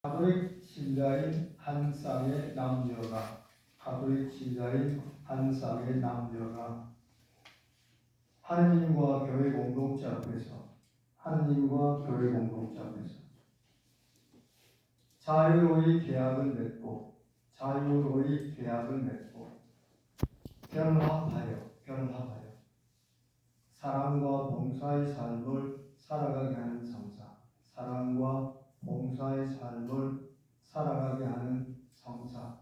가톨릭 신자인 한 쌍의 남녀가 하느님과 교회 공동체 앞에서 자유로이 계약을 맺고 결합하여 사랑과 봉사의 삶을 살아가게 하는 성사.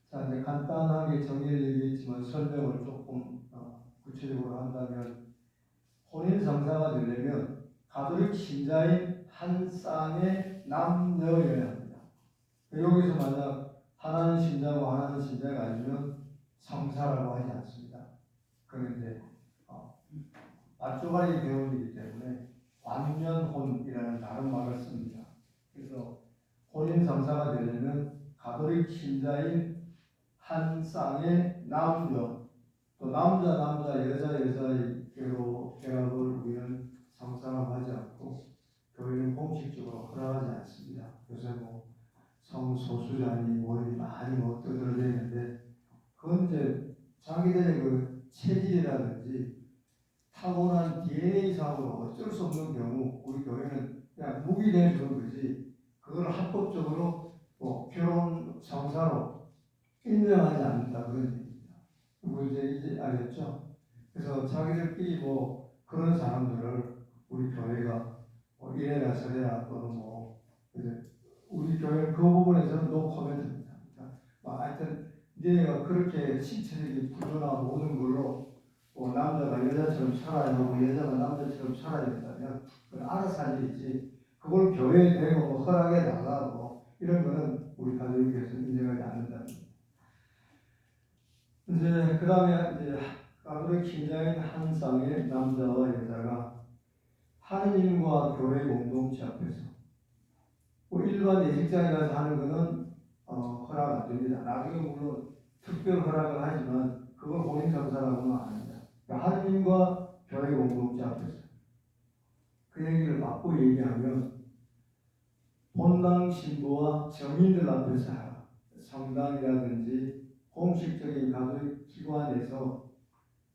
자, 이제 간단하게 정의를 얘기했지만 설명을 조금 구체적으로 한다면, 혼인 성사가 되려면 가톨릭 신자인 한 쌍의 남녀여야 합니다. 여기서 만약 하나는 신자고 하나는 신자가 아니면 성사라고 하지 않습니다. 그런데 맞조가리 개헌이기 때문에 관면혼이라는 다른 말을 씁니다. 그래서 혼인 성사가 되려면 가톨릭 신자인 한 쌍의 남녀, 또 남자 여자의 결합을 우리는 성사라고 하지 않고 교회는 공식적으로 허락하지 않습니다. 요새 성소수자니 많이 떠들어대는데, 그건 이제 자기들의 그 체질이라든지 타고난 DNA상으로 어쩔 수 없는 경우 우리 교회는 그냥 묵인해 주는 거지, 그걸 합법적으로 결혼 성사로 인정하지 않는다, 그런 얘기입니다. 이제 알겠죠? 그래서 자기들끼리 그런 사람들을 우리 교회가 이래라 저래라 또는 우리 교회는 그 부분에서는 노 코멘트입니다. 하여튼 니네가 그렇게 신체적인 구조나 모든 걸로 남자가 여자처럼 살아야 하고 여자가 남자처럼 살아야 된다면 그건 알아서 할 일이지, 그걸 교회에 대고 허락해 달라고 이런 거는 우리 가톨릭에서 인정하지 않는다. 이제 그 다음에 가톨릭 신자인 한 쌍의 남자와 여자가 하느님과 교회 공동체 앞에서 일반 예식장에 가서 하는 거는 허락 안 됩니다. 나중에 물론 특별 허락을 하지만 그걸 혼인성사라고는 안 합니다. 그러니까 하느님과 교회 공동체 앞에서 그 얘기를 맞고 얘기하면 본당 신부와 정인들 앞에서 하라. 성당이라든지 공식적인 가톨릭 기관에서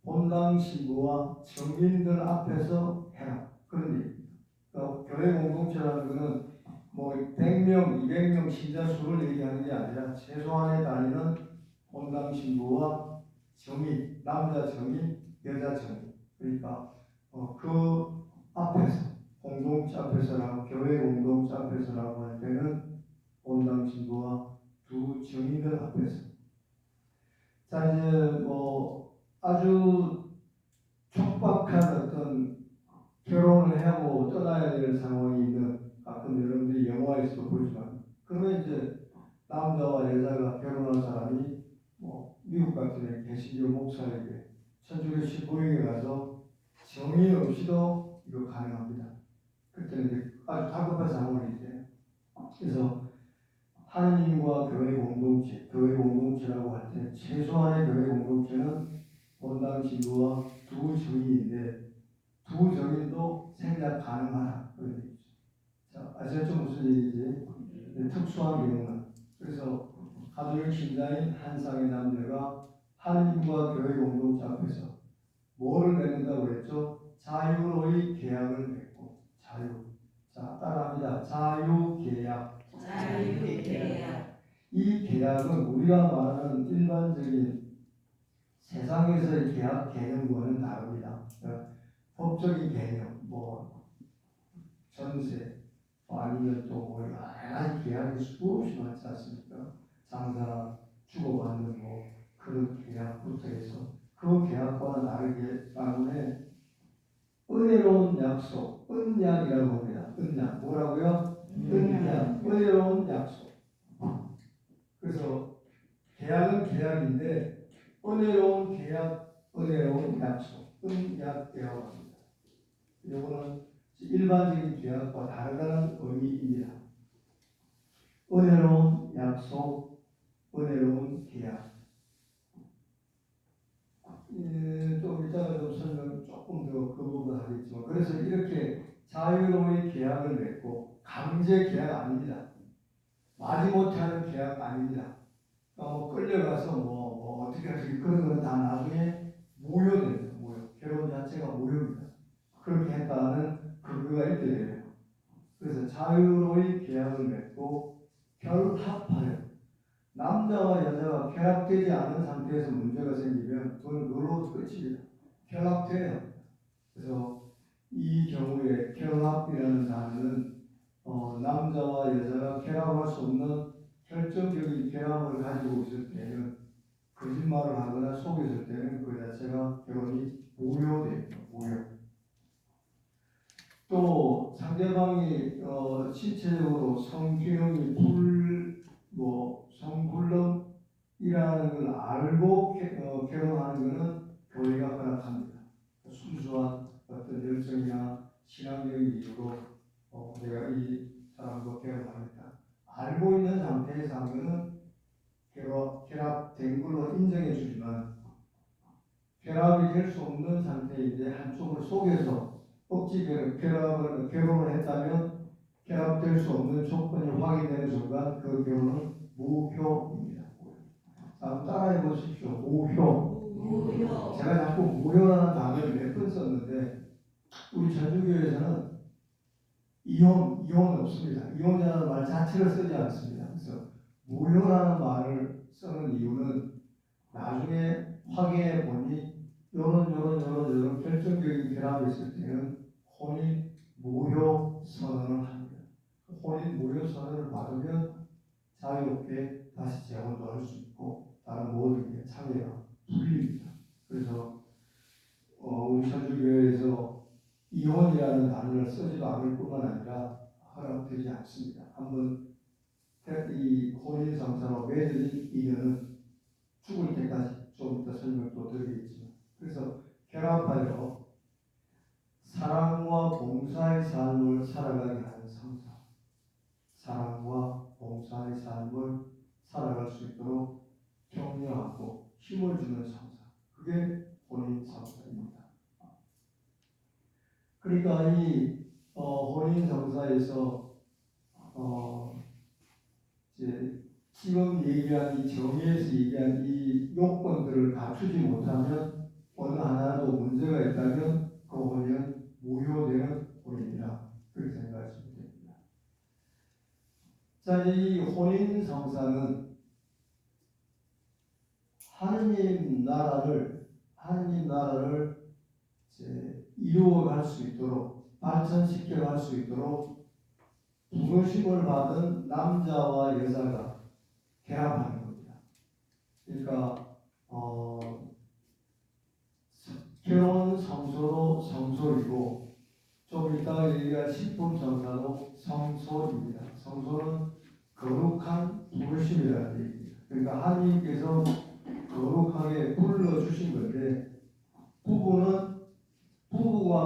본당 신부와 정인들 앞에서 해라. 그런 얘기입니다. 그러니까 교회 공동체라는 것은 100명, 200명 신자 수를 얘기하는 게 아니라 최소한의 단위는 본당 신부와 정인, 남자 정인, 여자 정인. 그러니까 그 앞에서, 공동체 앞에서라고, 교회 공동체 앞에서라고 할 때는 본당 신부와 두 정인들 앞에서. 자, 이제 아주 촉박한 어떤 결혼을 하고 떠나야 될 상황이 있는, 가끔 여러분들이 영화에서도 보지만, 그러면 이제 남자와 여자가 결혼한 사람이 미국 같은 개신교 목사에게 천주교 신부에게 가서 정인 없이도 이거 가능합니다. 그때는 이제 아주 다급한 상황이 돼요. 그래서 하느님과 교회 공동체라고 할 때 최소한의 교회 공동체는 본당 신부와 두 정인인데, 두 정인도 생략 가능하다, 그런 얘기죠. 자, 아시겠죠? 무슨 얘기지? 특수한 경우는. 그래서 가톨릭 신자인 한 쌍의 남녀가 하느님과 교회 공동체 앞에서 뭐를 맺는다고 했죠? 자유로이 계약을 맺고. 자, 따라합니다. 자유계약. 이 계약은 우리가 말하는 일반적인 세상에서의 계약 개념과는 다릅니다. 법적인 개념, 전세, 아니면 또 여러 가지 계약이 수없이 많지 않습니까? 장사 주고받는 그런 계약부터 해서 그 계약과는 다르게 때문에 은혜로운 약속, 은약이라고 합니다. 은약, 뭐라고요? 은약, 은혜로운 약속. 그래서 계약은 계약인데 은혜로운 계약, 은혜로운 약속, 은약이라고 합니다. 이거는 일반적인 계약과 다르다는 의미입니다. 은혜로운 약속, 은혜로운 계약. 좀 이따가 좀 설명 조금 더 그 부분 하겠지만, 그래서 이렇게 자유로운 계약을 맺고, 강제 계약 아닙니다. 마지못해 하는 계약 아닙니다. 뭐 끌려가서 뭐 어떻게 하지 그런 건 다 나중에 모욕됩니다. 모욕. 결혼 자체가 모욕입니다. 그렇게 했다는 근거가 있게 돼요. 그래서 자유로이 계약을 맺고 결합하여 남자와 여자가 결합되지 않은 상태에서 문제가 생기면 그건 그걸로 끝입니다. 결합돼요. 그래서 이 경우에 결합이라는 단어는 남자와 여자가 결합할 수 없는 결정적인 결합을 가지고 있을 때는 거짓말을 하거나 속였을 때는 그 자체가 결혼이 무효됩니다. 무효. 또 상대방이 신체적으로 성기능이 성불능이라는 걸 알고 결혼하는 것은 교회가 허락합니다. 순수한 어떤 열정이나 신앙적인 이유로 내가 이 사람과 결혼하겠다. 알고 있는 상태에서 한 것은 결합된 걸로 인정해 주지만 결합이 될 수 없는 상태인데 한쪽을 속여서 억지 결혼을 했다면 결합될 수 없는 조건이 확인되는 순간 그 결혼은 무효입니다. 한번 따라해 보십시오. 무효. 무효. 제가 자꾸 무효라는 단어를 몇 번 썼는데 우리 천주교에서는 이혼 없습니다. 이혼이라는 말 자체를 쓰지 않습니다. 그래서 무효라는 말을 쓰는 이유는 나중에 확인해 보니 요런 결정적인 결합이 있을 때는 혼인 무효 선언을 합니다. 혼인 무효 선언을 받으면 자유롭게 다시 재혼도 할 수 있고 다른 모든 게 차례가 풀립니다. 그래서 우리 천주교회에서 이혼이라는 단어를 쓰지도 않을 뿐만 아니라 허락되지 않습니다. 한번 이 혼인 상사로 맺어진 인연은 죽을 때까지 좀 이따 설명도 드리겠지만 그래서 결합하여 사랑과 봉사의 삶을 살아가게 하는 상사, 사랑과 봉사의 삶을 살아갈 수 있도록 격려하고 힘을 주는 상사, 그게 혼인 상사입니다. 그러니까 이 혼인 상사에서 이제 지금 얘기한 이 정의에서 얘기한 이 요건들을 갖추지 못하면 어느 하나라도 문제가 있다면 그 혼인은 무효되는 혼인이라 그렇게 생각하시면 됩니다. 자, 이 혼인 성사는 하느님 나라를 이제 이루어갈 수 있도록 발전시켜 갈 수 있도록 부르심을 받은 남자와 여자가 결합하는 겁니다. 그러니까 결혼 성소로 성소이고 좀 이따가 얘기할 식품 성사도 성소입니다. 성소는 거룩한 부르심이라는 얘기입니다. 그러니까 하나님께서 거룩하게 불러주신 건데 부부가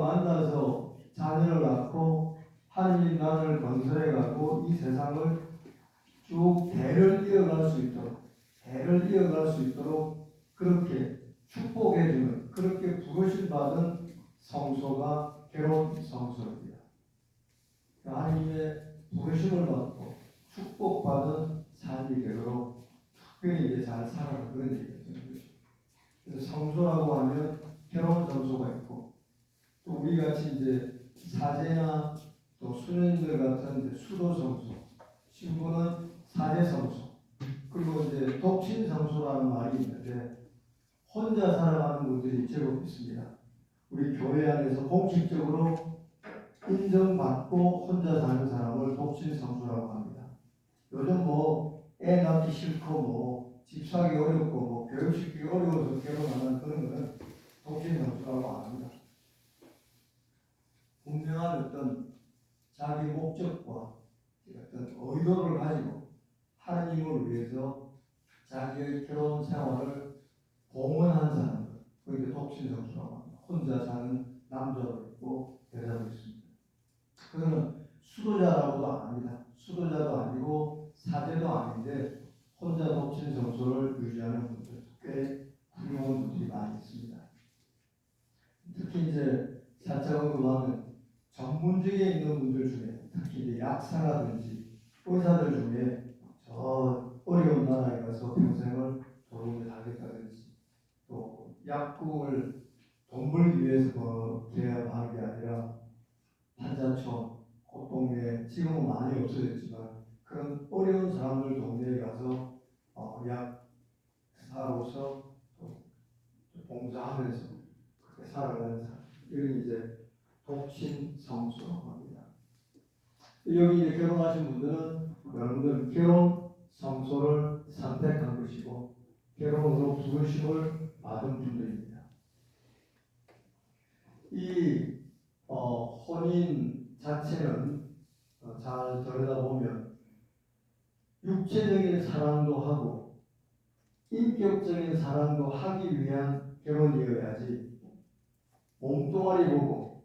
만나서 자녀를 낳고 하나님 나라를 건설해가고 이 세상을 쭉 대를 이어갈 수 있도록 그렇게 축복해주는 그렇게 부르심 받은 성소가 결혼 성소입니다. 하나님의 부르심을 받고 축복받은 삶이 되도록 특별히 이제 잘 살아가는 그런 얘기죠. 그래서 성소라고 하면 결혼 성소가 있고 또 우리 같이 이제 사제나 또 수녀님들 같은 이제 수도 성소, 신부는 사제 성소, 그리고 이제 독신 성소라는 말이 있는데 혼자 살아가는 분들이 제법 있습니다. 우리 교회 안에서 공식적으로 인정받고 혼자 사는 사람을 독신 성소라고 합니다. 요즘 애 낳기 싫고 집 사기 어렵고 교육시키기 어려워서 결혼하는 그런 거는 독신 성소라고 안 합니다. 분명한 어떤 자기 목적과 어떤 의도를 가지고 하나님을 위해서 자기의 결혼 생활을 공헌한 사람들, 그게 독신 성소라고 합니다. 혼자 사는 남자도 있고 여자도 있습니다. 그거는 수도자라고도 안 합니다. 수도자도 아니고 사제도 아닌데 혼자 독신 성소를 유지하는 분들 꽤 훌륭한 분들이 많이 있습니다. 특히 이제 살짝 언급하면 전문직에 있는 분들 중에 특히 이제 약사라든지 의사들 중에 약국을 돈 벌기 위해서 개업하는 게 아니라 한자촌, 동네에 지금은 많이 없어졌지만 그런 어려운 사람들 동네에 가서 약사로서 또 봉사하면서 그렇게 살아가는 사람, 이런 이제 독신 성수라고 합니다. 여기 이제 결혼하신 분들은 여러분들 결혼 성소를 선택한 것이고 결혼으로 부르심을 받은 분들입니다. 이 혼인 자체는 잘 들여다보면 육체적인 사랑도 하고 인격적인 사랑도 하기 위한 결혼이어야지 몸뚱아리 보고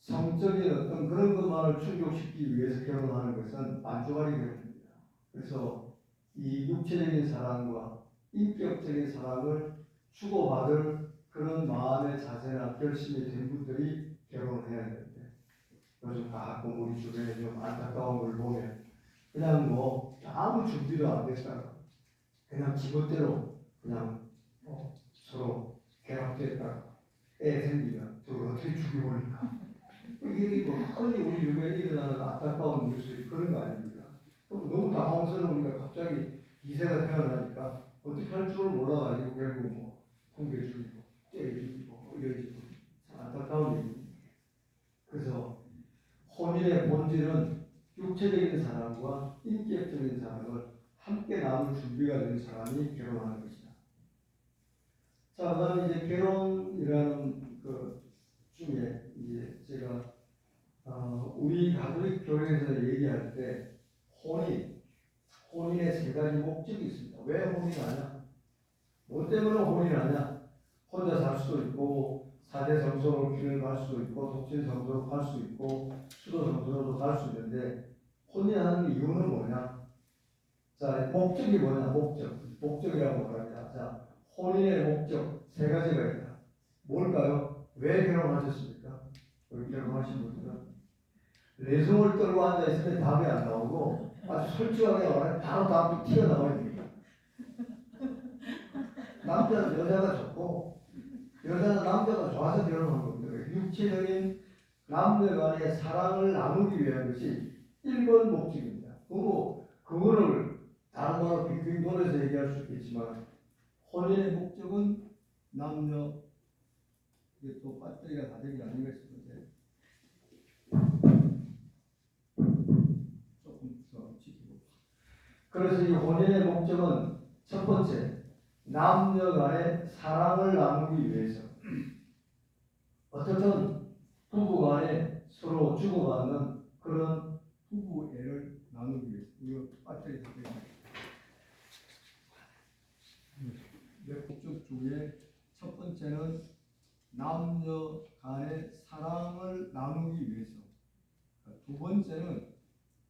성적인 어떤 그런 것만을 충족시키기 위해서 결혼하는 것은 안주가리 결혼입니다. 그래서 이 육체적인 사랑과 인격적인 사랑을 주고받을 그런 마음의 자세나 결심이 된 분들이 결혼을 해야 되는데 요즘 가끔 우리 주변에 좀 안타까운 걸 보면 그냥 뭐 아무 준비도 안 됐다가 그냥 지멋대로 그냥 서로 결합됐다가 애 생기면 둘을 어떻게 죽여버릴까. 이게 뭐 흔히 우리 주변에 일어나는 안타까운 뉴스 그런 거 아닙니까? 너무 당황스러우니까 갑자기 이세가 태어나니까 어떻게 할 줄을 몰라가지고 결국 뭐 공개 죽이고 째려 죽이고 이러지고 안타까운 얘기입니다. 그래서 혼인의 본질은 육체적인 사랑과 인격적인 사랑을 함께 나눌 준비가 된 사람이 결혼하는 것이다. 자, 그다음에 이제 결혼이라는 그 중에 이제 제가 우리 가톨릭 교회에서 얘기할 때 혼인의 세 가지 목적이 있습니다. 왜 혼인하냐? 뭐 때문에 혼인하냐? 혼자 살 수도 있고 사대 성소로 길을 갈 수도 있고 독신 성소로 갈 수 있고 수도 성소로도 갈 수 있는데 혼인하는 이유는 뭐냐? 자, 목적이 뭐냐? 목적이라고 말합니다. 자, 혼인의 목적 세 가지가 있다. 뭘까요? 왜 결혼하셨습니까? 우리 결혼하신 분들은 내숭을 떨고 앉아있으면 답이 안 나오고 아주 솔직하게 말하면 바로 답이 튀어나와야 됩니다. 남자는 여자가 좋고 여자는 남자가 좋아서 결혼한 겁니다. 육체적인 남녀 간의 사랑을 나누기 위한 것이 1번 목적입니다. 그거를 다른 말로 빙빙 돌려서 얘기할 수 있겠지만 혼인의 목적은 남녀, 이게 또 배터리가 다 된 게 아닌가 싶은데 조금 더 지키고. 그래서 이 혼인의 목적은 첫 번째, 남녀 간의 사랑을 나누기 위해서 어떻든 부부 간에 서로 주고받는 그런 부부애를 나누기 위해서. 이거 배터리 다 된 거. 목적 중에 첫 번째는 남녀 간의 사랑을 나누기 위해서. 두 번째는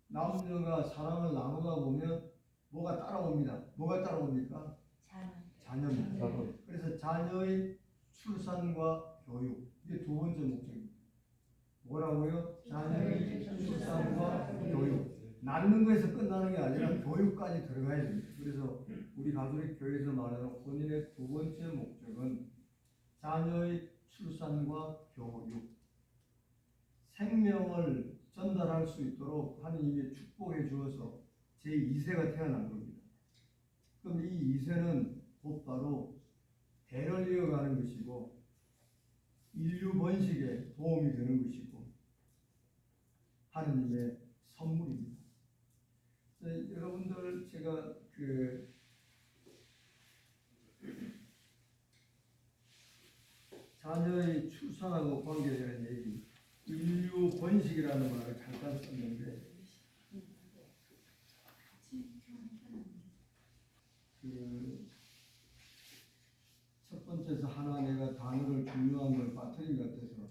남녀가 사랑을 나누다 보면 뭐가 따라옵니다. 뭐가 따라옵니까? 자녀입니다. 그래서 자녀의 출산과 교육. 이게 두 번째 목적입니다. 뭐라고요? 자녀의 출산과 교육. 낳는 것에서 끝나는 게 아니라 교육까지 들어가야 됩니다. 그래서 우리 가톨릭 교회에서 말하는 혼인의 두 번째 목적은 자녀의 출산과 교육, 생명을 전달할 수 있도록 하느님이 축복해 주어서 제2세가 태어난 겁니다. 그럼 이 2세는 곧바로 대를 이어가는 것이고 인류 번식에 도움이 되는 것이고 하느님의 선물입니다. 여러분들 제가 자녀의 출산하고 관계되는 얘기, 인류 번식이라는 말을 잠깐 썼는데 첫 번째에서 하나 내가 단어를 중요한 걸 빠뜨린 것 같아서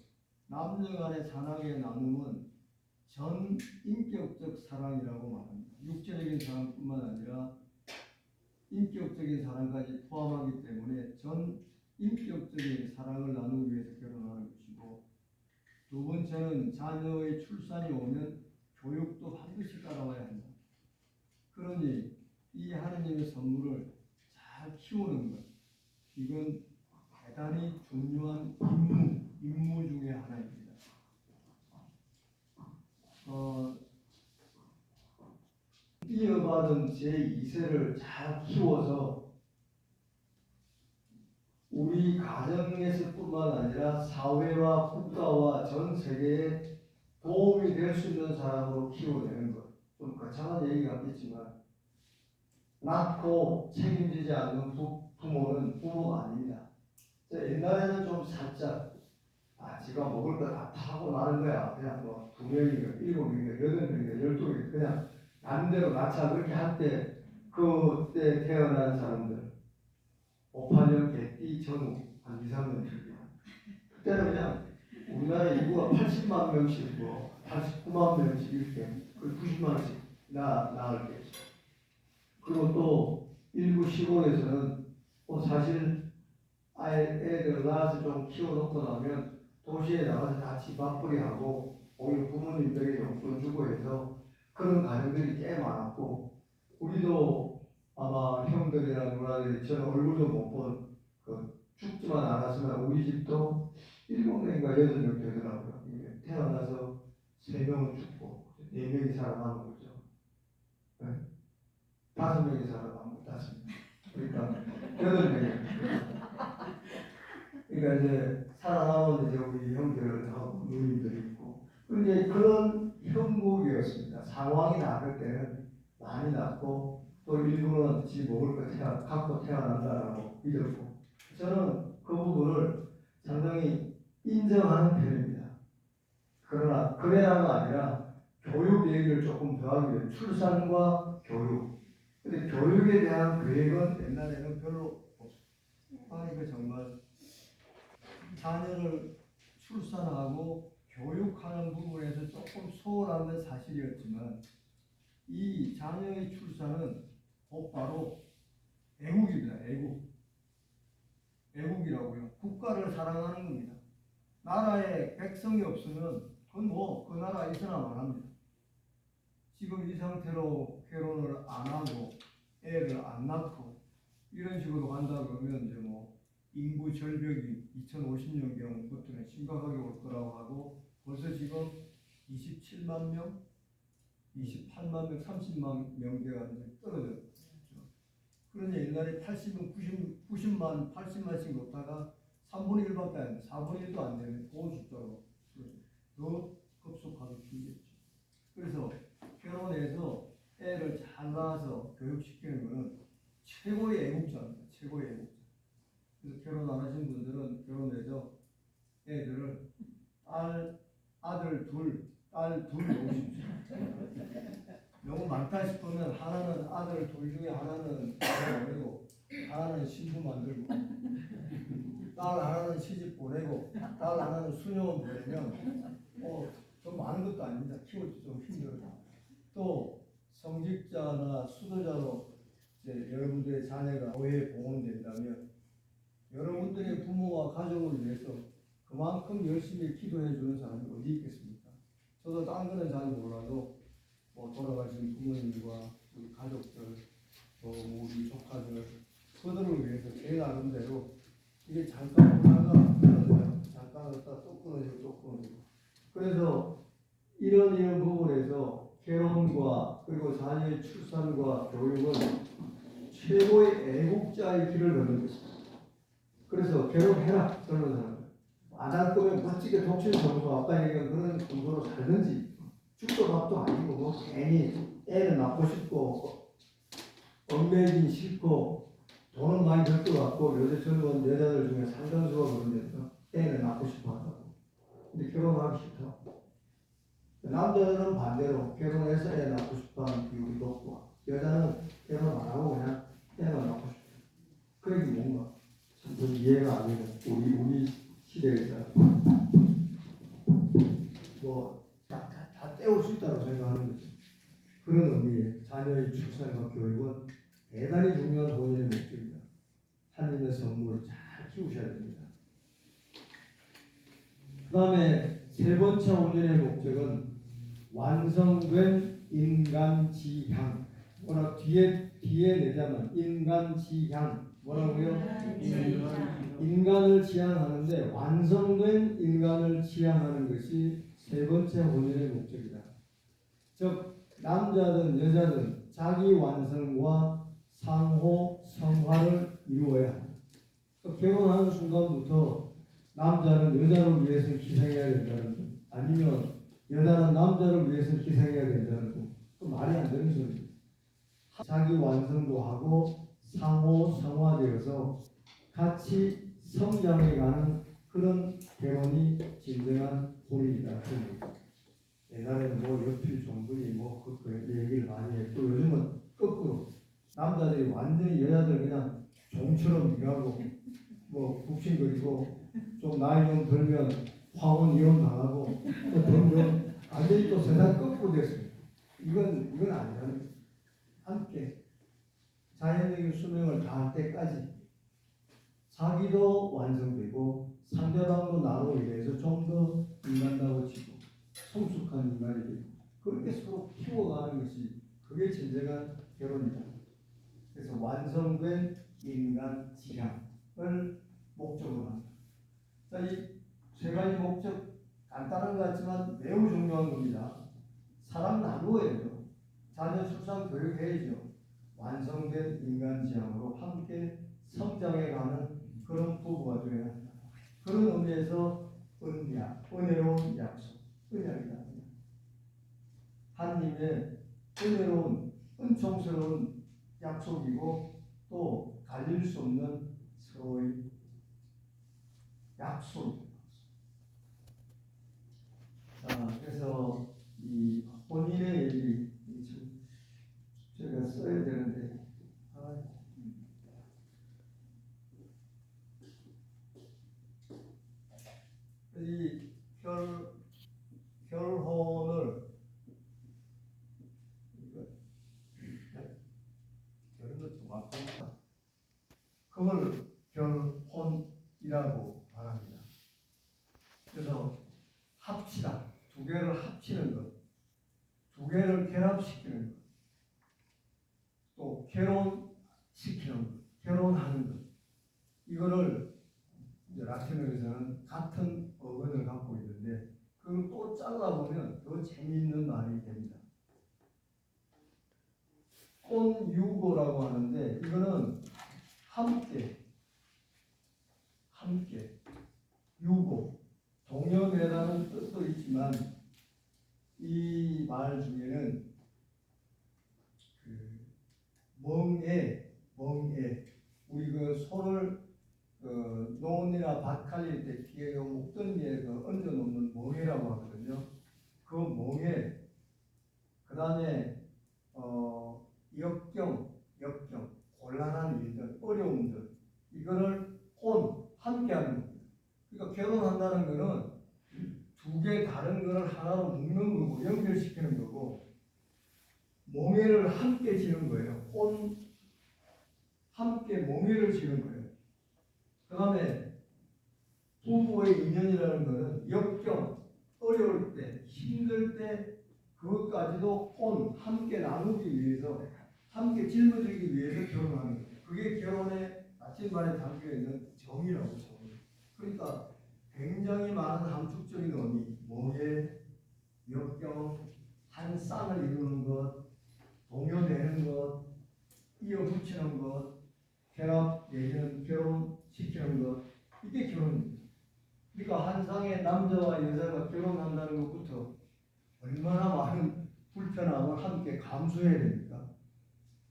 남녀 간의 사랑의 나눔은 전 인격적 사랑이라고 말합니다. 육체적인 사랑뿐만 아니라 인격적인 사랑까지 포함하기 때문에 전 인격적인 사랑을 나누기 위해서 결혼하는 것이고 두 번째는 자녀의 출산이 오면 교육도 반드시 따라와야 한다. 그러니 이 하느님의 선물을 잘 키우는 것, 이건 대단히 중요한 임무 중에 하나입니다. 이어받은 제2세를 잘 키워서 우리 가정에서뿐만 아니라 사회와 국가와 전 세계에 도움이 될 수 있는 사람으로 키워내는 것. 좀 거창한 얘기 같겠지만 낳고 책임지지 않는 부모는 부모가 아닙니다. 옛날에는 좀 살짝 지가 먹을 거 다 타고 나는 거야. 그냥 뭐 2명인가 7명인가 8명인가 12명인가 그냥 남대로 낳자 그렇게 할 때 그때 태어난 사람들 5~8년 개띠 전후 한 2~3년 틀려. 그때는 그냥 우리나라 인구가 80만 명씩 뭐 89만 명씩 이렇게 90만씩 낳을 때 그리고 또 일부 시골에서는 사실 애들 낳아서 좀 키워놓고 나면 도시에 나가서 다 집 앞벌이 하고 오히려 부모님들에게 용돈 주고 해서 그런 가정들이 꽤 많았고 우리도 아마 형들이나 누나들이 저는 얼굴도 못 본 죽지만 않았으면 우리 집도 7명인가 8명 되더라고요. 태어나서 3명은 죽고 4명이 살아남은 거죠. 네. 5명이 살아남은 거 5명. 그러니까 8명이. 그러니까 이제 살아남은 이제 우리 형들하고 누님들이 있고 그런데 그런 형국이었습니다. 상황이 나을 때는 많이 낳고 또 일부는 지 먹을 거 갖고 태어난다라고 믿었고 저는 그 부분을 상당히 인정하는 편입니다. 그러나 그래야가 아니라 교육 얘기를 조금 더 하기 위해 출산과 교육. 근데 교육에 대한 계획은 옛날에는 별로 없었어요. 이거 정말 자녀를 출산하고 교육하는 부분에서 조금 소홀한 건 사실이었지만 이 자녀의 출산은 곧바로 애국입니다. 애국이라고요. 국가를 사랑하는 겁니다. 나라에 백성이 없으면 그건 뭐 그 나라 있으나만 합니다. 지금 이 상태로 결혼을 안 하고 애를 안 낳고 이런 식으로 간다 그러면 이제 뭐 인구 절벽이 2050년경부터는 심각하게 올 거라고 하고 벌써 지금 27만 명, 28만 명, 30만 명대가 이제 떨어졌죠. 그러니 옛날에 80명, 90만, 80만씩 놓다가 3분의 1밖에 안 돼. 4분의 1도 안 되는 그 숫자로 더 급속하게 줄겠죠. 그래서 결혼해서 애를 잘 낳아서 교육시키는 것은 최고의 애국자입니다. 최고의 애국자. 그래서 결혼 안 하신 분들은 결혼해서 애들을 아들 둘, 딸 둘 놓으십시오. 너무 많다 싶으면 하나는 아들 둘 중에 하나는 보내고 하나는 신부 만들고 딸 하나는 시집 보내고 딸 하나는 수녀원 보내면 좀 많은 것도 아닙니다. 키우기 좀 힘들어요. 또 성직자나 수도자로 이제 여러분들의 자녀가 교회에 봉헌된다면 여러분들의 부모와 가족을 위해서 그만큼 열심히 기도해 주는 사람이 어디 있겠습니까? 저도 딴 거는 잘 몰라도 돌아가신 부모님과 우리 가족들 또 우리 조카들 그들을 위해서 제 나름대로 이게 잠깐 하다가 끊어져요. 잠깐 하다가 또 끊어지고 또 끊어지고 그래서 이런 부분에서 결혼과 그리고 자녀의 출산과 교육은 최고의 애국자의 길을 걷는 것입니다. 그래서 결혼해라 젊은 사람 안 할 거면 멋지게 독실 정서 아까 얘기한 그런 정서로 살든지 죽도 밥도 아니고 뭐 괜히 애를 낳고 싶고 얽매이긴 싫고 돈은 많이 들 것 같고 요새 젊은 여자들 중에 상당수가 그런데서 애를 낳고 싶어 한다고. 근데 결혼하기 싫다. 남자들은 반대로 결혼해서 애 낳고 싶어 하는 비율이 높고 여자는 결혼 안 하고 그냥 애만 낳고 싶어. 그게 뭔가 참 이해가 안 되는 우리 시대에서 다 때울 수 있다고 생각하는 거죠. 그런 의미에 자녀의 출산과 교육은 대단히 중요한 본인의 목적입니다. 하나님의 선물을 잘 키우셔야 됩니다. 그 다음에 세 번째 온전의 목적은 완성된 인간 지향. 워낙 뒤에 내자면 인간지향 뭐라고요? 인간을 지향하는데 완성된 인간을 지향하는 것이 세 번째 혼인의 목적이다. 즉 남자든 여자든 자기 완성과 상호 성화를 이루어야 한다. 결혼하는 순간부터 남자는 여자를 위해서 희생해야 된다는 거, 아니면 여자는 남자를 위해서 희생해야 된다는 거, 그 말이 안 되는 소리입니다. 자기 완성도 하고 상호 성화되어서 같이 성장해가는 그런 결혼이 진정한 혼인이다. 옛날에는 뭐 연필 종분이 그 얘기를 많이 했고 요즘은 거꾸로 남자들이 완전히 여자들 그냥 종처럼 일하고 뭐 북신거리고 좀 나이 좀 들면 황혼 이혼 당하고 돈 완전히 또 세상 거꾸로 됐습니다. 이건 아니라는 거죠. 함께 자연적인 수명을 다할 때까지 자기도 완성되고 상대방도 나로 인해서 좀 더 인간다워지고 성숙한 인간이 되고 그렇게 서로 키워가는 것이 그게 진정한 결혼이다. 그래서 완성된 인간 지향을 목적으로 합니다. 자, 이 세 가지 목적 간단한 것 같지만 매우 중요한 겁니다. 사람 나누어야죠. 자녀 출산 교육해야죠. 완성된 인간 지향으로 함께 성장해가는 그런 부부가 되어야 한다. 그런 의미에서 은혜로운 약속, 은약이다. 하나님의 은혜로운, 은총스러운 약속이고 또 갈릴 수 없는 서로의 약속입니다. 자, 그래서 이 혼인의 얘기 제가 써야 되는데 이 결혼을 이런 것도 맞고 그걸 결혼이라고 말합니다. 그래서 합치다, 두 개를 합치는 것, 두 개를 결합시키는 것, 또 결혼시키는 것, 결혼하는 것, 이거를 이제 라틴어에서는 같은 어근을 갖고 있는데 그걸 또 잘라보면 더 재미있는 말이 됩니다. 콘유고라고 하는데 이거는 함께, 유고, 동역이라는 뜻도 있지만 이 말 중에는 그 멍에 우리 그 소를 논이나 밭 갈릴 때 뒤에 목덜미에 얹어 놓는 멍에라고 하거든요. 그 멍에 그 다음에 역경, 곤란한 일들, 어려움들 이거를 함께하는 겁니다. 그러니까 결혼한다는 거는 두 개 다른 거를 하나로 묶는 거고 연결시키는 거고 몽해를 함께 지는 거예요. 함께 몽해를 지는 거예요. 그 다음에 부부의 인연이라는 것은 역경, 어려울 때, 힘들 때 그것까지도 함께 나누기 위해서 함께 짊어지기 위해서 결혼하는 거예요. 그게 결혼의 나침반에 담겨 있는 정이라고 정. 그러니까 굉장히 많은 함축적인 의미, 몽해, 역경, 한 쌍을 이루는 것, 동요되는 것, 이어붙이는 것, 결합 내지는 결혼시키는 것, 이게 결혼입니다. 그러니까 한 쌍의 남자와 여자가 결혼한다는 것부터 얼마나 많은 불편함을 함께 감수해야 됩니까?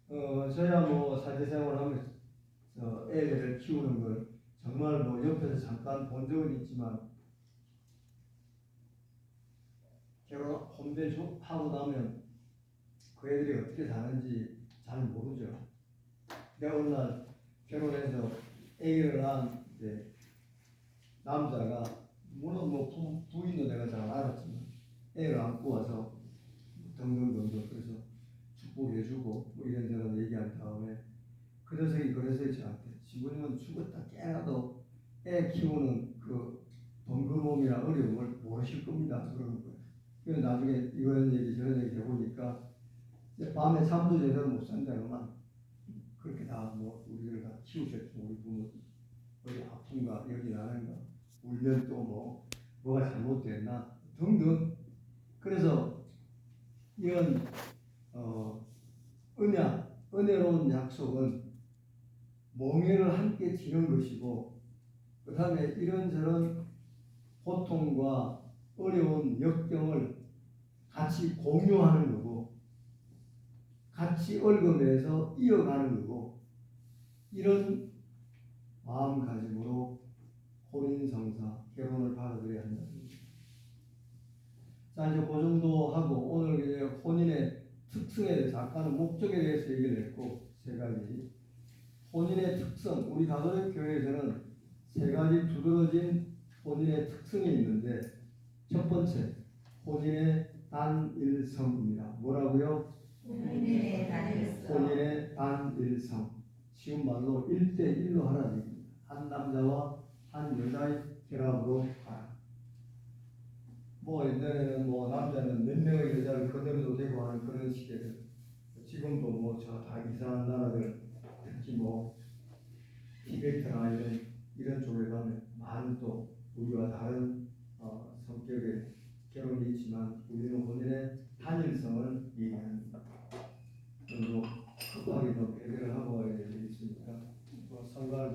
저야 뭐 사회생활 하면서 애들을 키우는 걸 정말 뭐 옆에서 잠깐 본 적은 있지만 결혼 혼배하고 나면 그 애들이 어떻게 사는지 잘 모르죠. 내가 어느 날 결혼해서 아기를 낳은 이제 남자가 물론 뭐 부인도 내가 잘 알았지만 애를 안고 와서 등등등등 그래서 축복해주고 뭐 이런저런 얘기한 다음에 그 녀석이 그래서 저한테 지금은 죽었다 깨어나도 애 키우는 그 번거로움이나 어려움을 모르실 겁니다. 그러는 거예요. 그래서 나중에 이런 얘기 저런 얘기 해보니까 이제 밤에 잠도 제대로 못 잔다고만 그렇게 다 뭐 우리를 다 키우셨죠. 우리 부모 어디 아픈가 여기 나는가 울면 또 뭐가 잘못됐나 등등. 그래서 이런 은혜로운 약속은 멍에를 함께 지는 것이고, 그 다음에 이런저런 고통과 어려운 역경을 같이 공유하는 거고, 같이 얽어매서 이어가는 거고, 이런 마음가짐으로 혼인성사, 결혼을 받아들여야 한다는 겁니다. 자, 이제 그 정도 하고, 오늘 이제 혼인의 특성에 대해서, 아까는 목적에 대해서 얘기를 했고, 세 가지. 혼인의 특성, 우리 가톨릭 교회에서는 세 가지 두드러진 혼인의 특성이 있는데, 첫 번째, 혼인의 단일성입니다. 뭐라고요? 혼인의 단일성. 혼인의 단일성. 쉬운 말로 1대1로 하라는 얘기입니다. 한 남자와 한 여자의 결합으로 하라. 뭐 옛날에는 뭐 남자는 몇 명의 여자를 거느려도 되고 하는 그런 시대를, 지금도 뭐 저 다 이상한 나라들, 특히 뭐 티베트나 이런 쪽에 가면 많은 또 우리와 다른 성격의 결혼이 있지만 우리는 혼인의 단일성을 얘기합니다. 그리고 급하게 또 배려를 하고 있으니까 뭐 상관